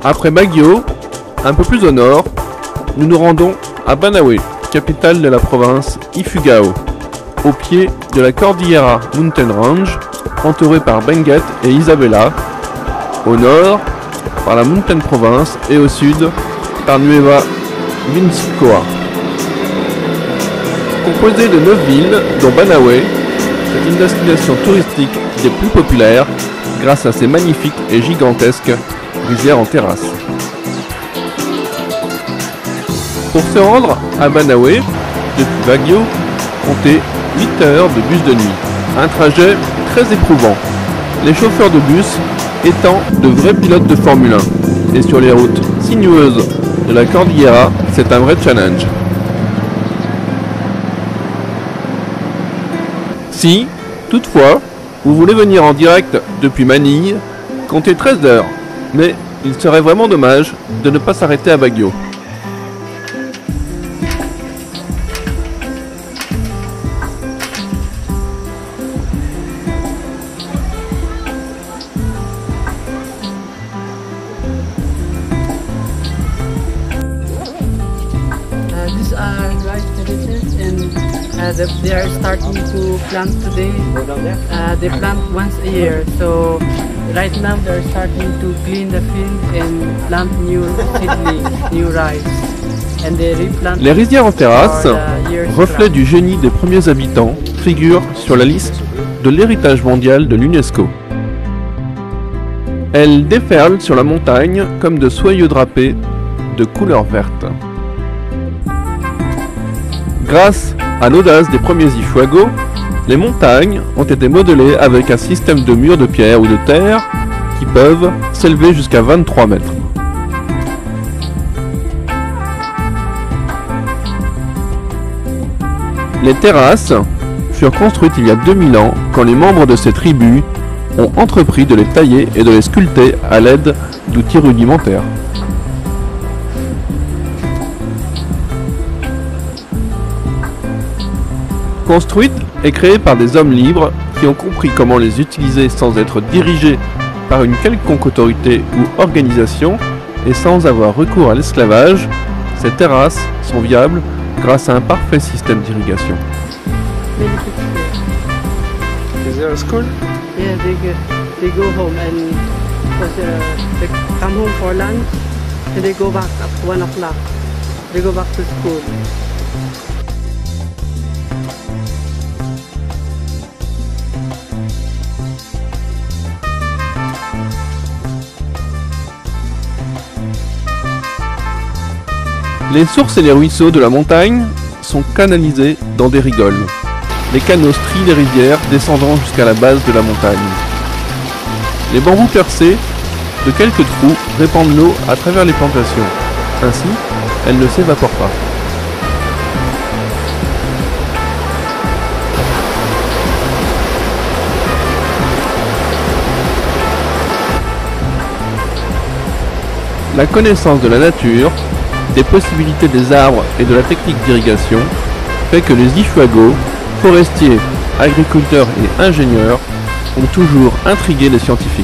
Après Baguio, un peu plus au nord, nous nous rendons à Banawe, capitale de la province Ifugao, au pied de la Cordillera Mountain Range, entourée par Benguet et Isabela, au nord par la Mountain Province et au sud par Nueva Vinscoa. Composée de 9 villes, dont Banawe, c'est une destination touristique des plus populaires grâce à ses magnifiques et gigantesques rizières en terrasse. Pour se rendre à Banawe, depuis Baguio, comptez 8 heures de bus de nuit. Un trajet très éprouvant, les chauffeurs de bus étant de vrais pilotes de Formule 1. Et sur les routes sinueuses de la Cordillera, c'est un vrai challenge. Si, toutefois, vous voulez venir en direct depuis Manille, comptez 13 heures. Mais il serait vraiment dommage de ne pas s'arrêter à Baguio. These are rice villages and they are starting to plant today. They plant once a year, so right now they are starting to clean the field and plant new seedlings, new rice. And they replant. Les rizières en terrasse, for the years to reflet come. du génie des premiers habitants, figurent sur la liste de l'héritage mondial de l'UNESCO. Elles déferlent sur la montagne comme de soyeux drapés de couleur verte. Grâce à l'audace des premiers Ifuago, les montagnes ont été modelées avec un système de murs de pierre ou de terre qui peuvent s'élever jusqu'à 23 mètres. Les terrasses furent construites il y a 2000 ans quand les membres de ces tribus ont entrepris de les tailler et de les sculpter à l'aide d'outils rudimentaires. Construites et créées par des hommes libres qui ont compris comment les utiliser sans être dirigés par une quelconque autorité ou organisation et sans avoir recours à l'esclavage, ces terrasses sont viables grâce à un parfait système d'irrigation. Is there a school? Yeah, they go home and they come home for lunch and they go back at 1 o'clock. They go back to school. Les sources et les ruisseaux de la montagne sont canalisés dans des rigoles. Les canaux strient les rivières descendant jusqu'à la base de la montagne. Les bambous percés de quelques trous répandent l'eau à travers les plantations. Ainsi, elle ne s'évapore pas. La connaissance de la nature, des possibilités des arbres et de la technique d'irrigation fait que les Ifuago, forestiers, agriculteurs et ingénieurs, ont toujours intrigué les scientifiques.